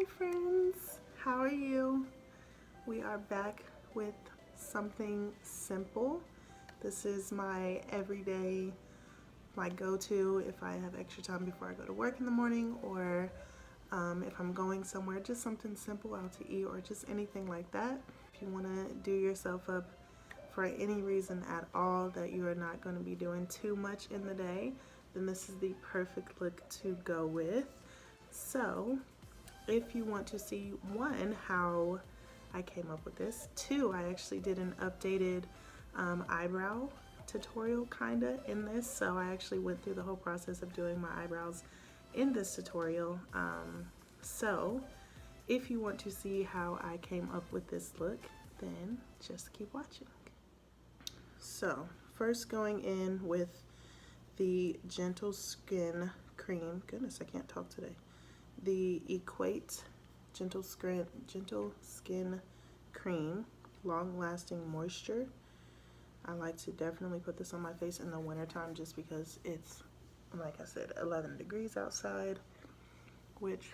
Hi friends, how are you? We are back with something simple. This is my everyday, my go-to if I have extra time before I go to work in the morning, or if I'm going somewhere, just something simple out to eat or just anything like that. If you want to do yourself up for any reason at all that you are not going to be doing too much in the day, then this is the perfect look to go with. So if you want to see, one, how I came up with this, two, I actually did an updated eyebrow tutorial kinda in this, so I actually went through the whole process of doing my eyebrows in this tutorial. So if you want to see how I came up with this look, then just keep watching. So first, going in with the Gentle Skin Cream. Goodness, I can't talk today. The Equate Gentle Skin Cream, Long Lasting Moisture. I like to definitely put this on my face in the wintertime just because it's, like I said, 11 degrees outside, which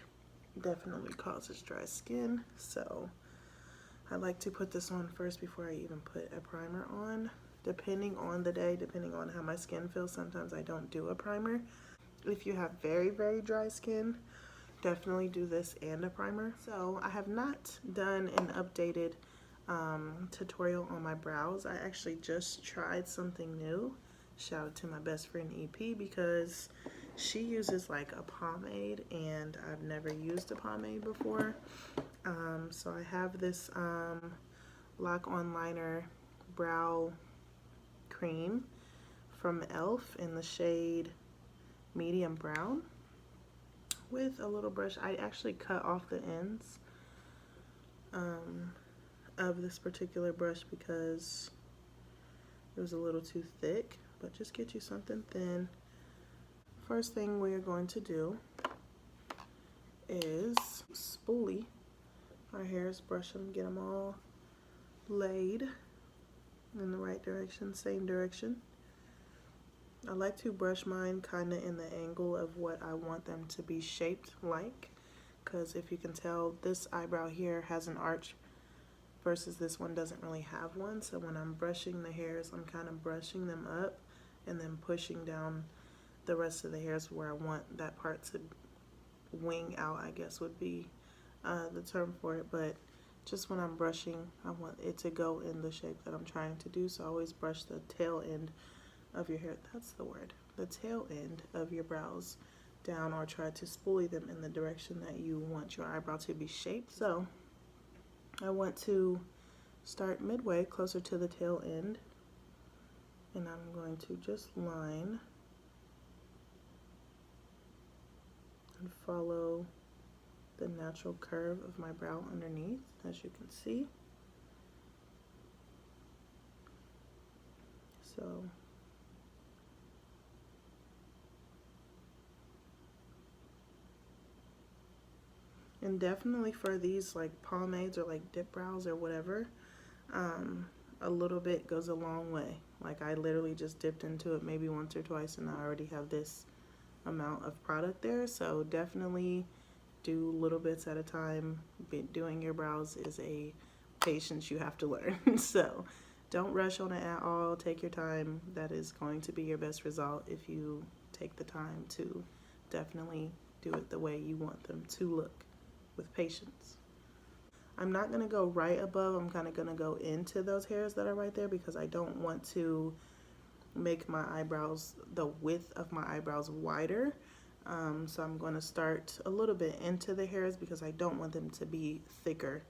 definitely causes dry skin. So I like to put this on first before I even put a primer on. Depending on the day, depending on how my skin feels, sometimes I don't do a primer. If you have very, very dry skin, definitely do this and a primer. So I have not done an updated tutorial on my brows. I actually just tried something new. Shout out to my best friend EP, because she uses like a pomade and I've never used a pomade before. So I have this Lock On Liner brow cream from e.l.f. in the shade medium brown. With a little brush, I actually cut off the ends of this particular brush because it was a little too thick, but just get you something thin. First thing we are going to do is spoolie our hairs, brush them, get them all laid in the right direction, same direction. I like to brush mine kind of in the angle of what I want them to be shaped like, because if you can tell, this eyebrow here has an arch versus this one doesn't really have one. So when I'm brushing the hairs, I'm kind of brushing them up and then pushing down the rest of the hairs where I want that part to wing out, I guess would be the term for it. But just when I'm brushing, I want it to go in the shape that I'm trying to do. So I always brush the tail end of your hair, that's the word, the tail end of your brows down, or try to spoolie them in the direction that you want your eyebrow to be shaped. So I want to start midway closer to the tail end, and I'm going to just line and follow the natural curve of my brow underneath, as you can see. So and definitely for these like pomades or like dip brows or whatever, a little bit goes a long way. Like I literally just dipped into it maybe once or twice and I already have this amount of product there. So definitely do little bits at a time. Doing your brows is a patience you have to learn. So don't rush on it at all. Take your time. That is going to be your best result if you take the time to definitely do it the way you want them to look, with patience. I'm not going to go right above, I'm kind of going to go into those hairs that are right there because I don't want to make my eyebrows, the width of my eyebrows wider. So I'm going to start a little bit into the hairs because I don't want them to be thicker.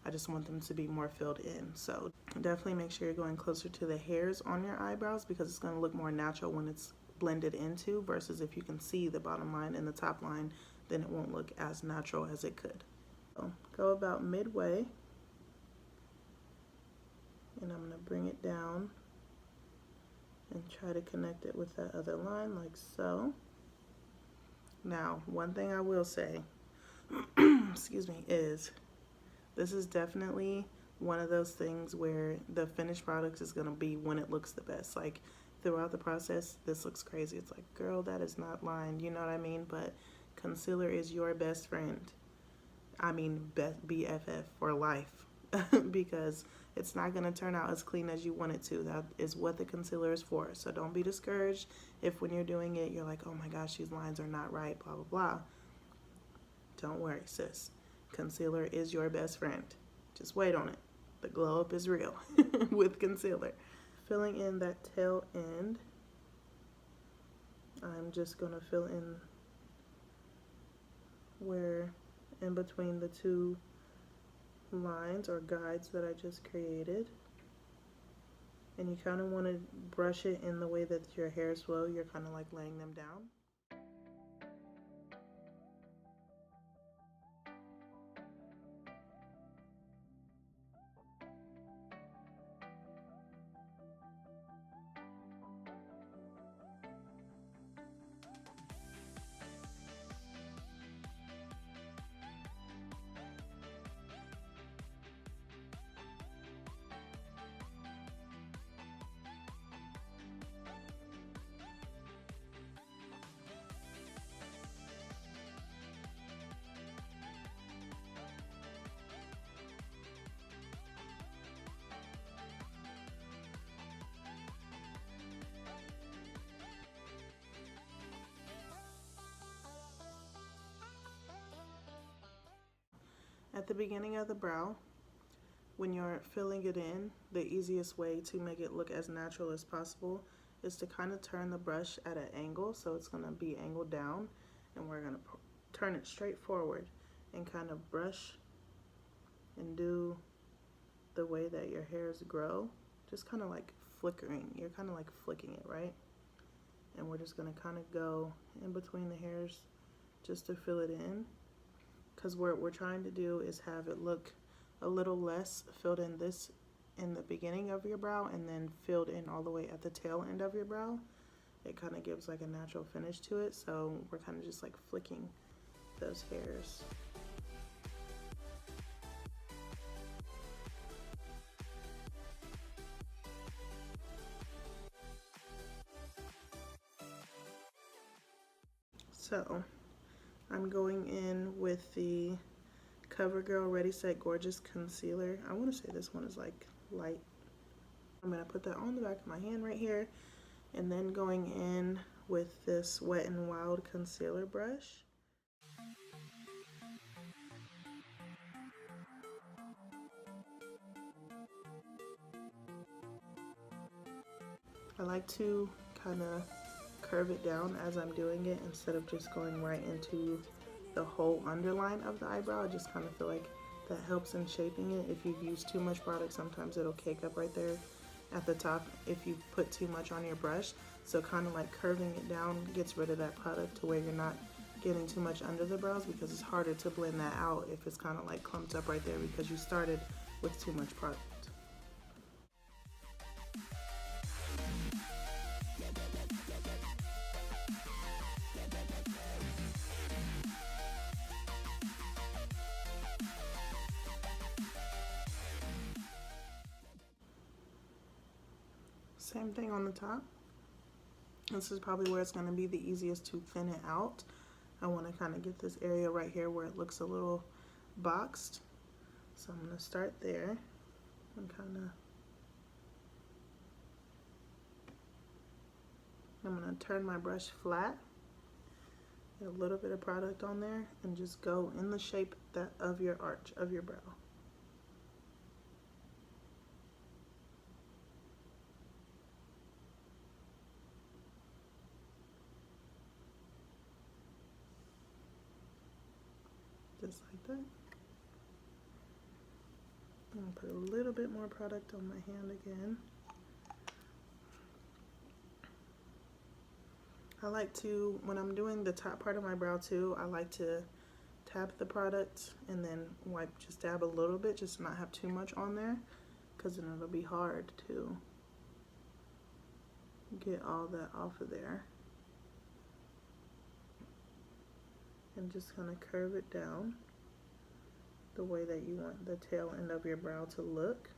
I just want them to be more filled in. So definitely make sure you're going closer to the hairs on your eyebrows because it's going to look more natural when it's blended into, versus if you can see the bottom line and the top line, then it won't look as natural as it could. So go about midway, and I'm going to bring it down and try to connect it with that other line like so. Now, one thing I will say, excuse me, is this is definitely one of those things where the finished product is going to be when it looks the best. Like throughout the process, this looks crazy. It's like, girl, that is not lined, you know what I mean? But concealer is your best friend. I mean BFF for life because it's not going to turn out as clean as you want it to. That is what the concealer is for. So don't be discouraged if when you're doing it, you're like, oh my gosh, these lines are not right, blah, blah, blah. Don't worry, sis. Concealer is your best friend. Just wait on it. The glow up is real with concealer. Filling in that tail end, I'm just going to fill in where in between the two lines or guides that I just created. And you kind of want to brush it in the way that your hairs flow. You're kind of like laying them down. At the beginning of the brow, when you're filling it in, the easiest way to make it look as natural as possible is to kind of turn the brush at an angle. So it's going to be angled down, and we're going to turn it straight forward and kind of brush and do the way that your hairs grow. Just kind of like flickering. You're kind of like flicking it, right? And we're just going to kind of go in between the hairs just to fill it in. Because what we're trying to do is have it look a little less filled in this in the beginning of your brow and then filled in all the way at the tail end of your brow. It kind of gives like a natural finish to it, so we're kind of just like flicking those hairs. So I'm going in with the Covergirl Ready Set Gorgeous Concealer. I want to say this one is like light. I'm going to put that on the back of my hand right here, and then going in with this Wet n Wild concealer brush. I like to kind of curve it down as I'm doing it instead of just going right into the whole underline of the eyebrow. I just kind of feel like that helps in shaping it. If you've used too much product, sometimes it'll cake up right there at the top if you put too much on your brush. So kind of like curving it down gets rid of that product to where you're not getting too much under the brows, because it's harder to blend that out if it's kind of like clumped up right there because you started with too much product. Same thing on the top. This is probably where it's going to be the easiest to thin it out. I want to kind of get this area right here where it looks a little boxed. So I'm going to start there and I'm going to turn my brush flat, get a little bit of product on there, and just go in the shape of your arch of your brow. Just like that. I'm going to put a little bit more product on my hand again. I like to, when I'm doing the top part of my brow too, I like to tap the product and then wipe, just dab a little bit, just to not have too much on there, because then it'll be hard to get all that off of there. And just kind of curve it down the way that you want the tail end of your brow to look.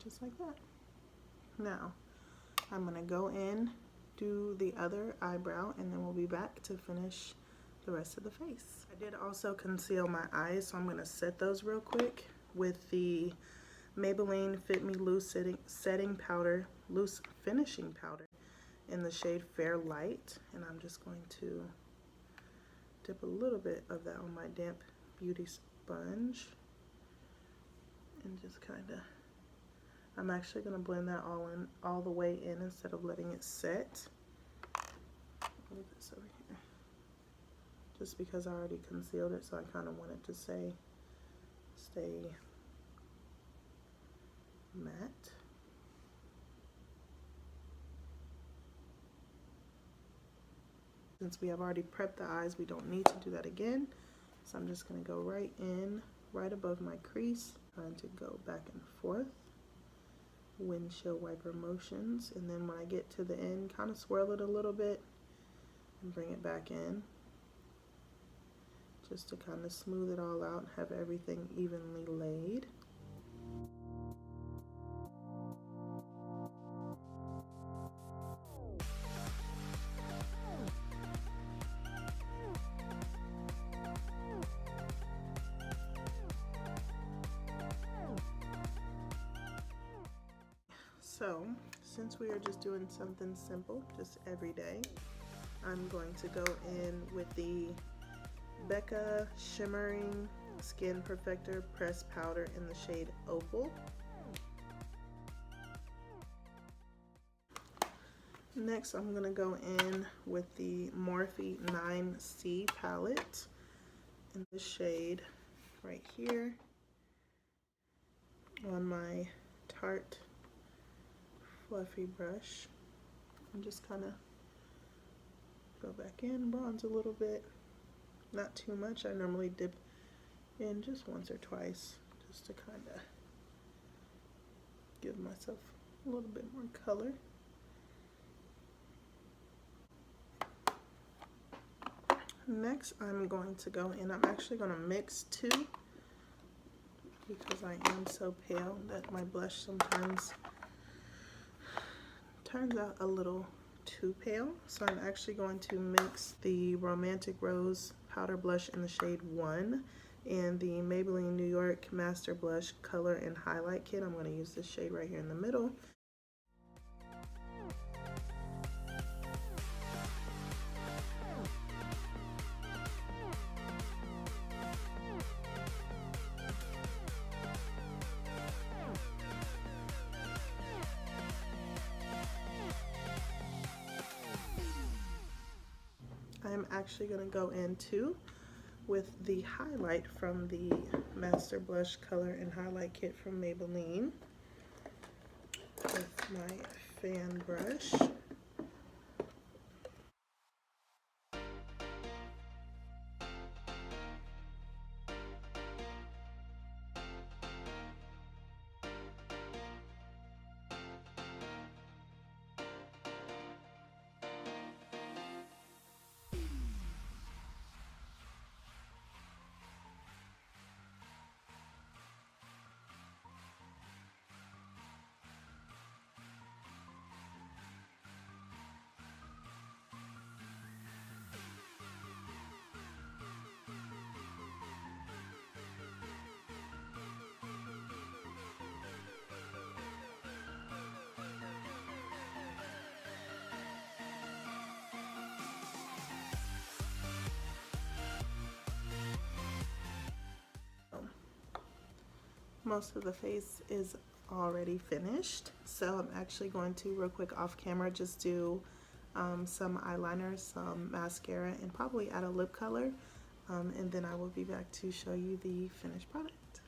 Just like that. Now, I'm gonna go in, do the other eyebrow, and then we'll be back to finish the rest of the face. I did also conceal my eyes, so I'm gonna set those real quick with the Maybelline Fit Me Loose Setting Powder, Loose Finishing Powder in the shade Fair Light. And I'm just going to dip a little bit of that on my damp beauty sponge. And just kind of, I'm actually going to blend that all the way in instead of letting it set. Move this over here. Just because I already concealed it, so I kind of want it to stay matte. Since we have already prepped the eyes, we don't need to do that again. So I'm just going to go right in, right above my crease, trying to go back and forth, windshield wiper motions, and then when I get to the end, kind of swirl it a little bit and bring it back in, just to kind of smooth it all out and have everything evenly laid. So, since we are just doing something simple, just every day, I'm going to go in with the Becca Shimmering Skin Perfector Pressed Powder in the shade Opal. Next, I'm going to go in with the Morphe 9C palette in the shade right here on my Tarte fluffy brush, and just kind of go back in, bronze a little bit, not too much. I normally dip in just once or twice just to kind of give myself a little bit more color. Next, I'm going to go in, I'm actually going to mix two because I am so pale that my blush sometimes turns out a little too pale. So I'm actually going to mix the Romantic Rose powder blush in the shade 1 and the Maybelline New York Master Blush Color and Highlight Kit. I'm going to use this shade right here in the middle. I'm actually going to go in too with the highlight from the Master Blush Color and Highlight Kit from Maybelline with my fan brush. Most of the face is already finished, so I'm actually going to real quick off camera just do some eyeliner, some mascara, and probably add a lip color, and then I will be back to show you the finished product.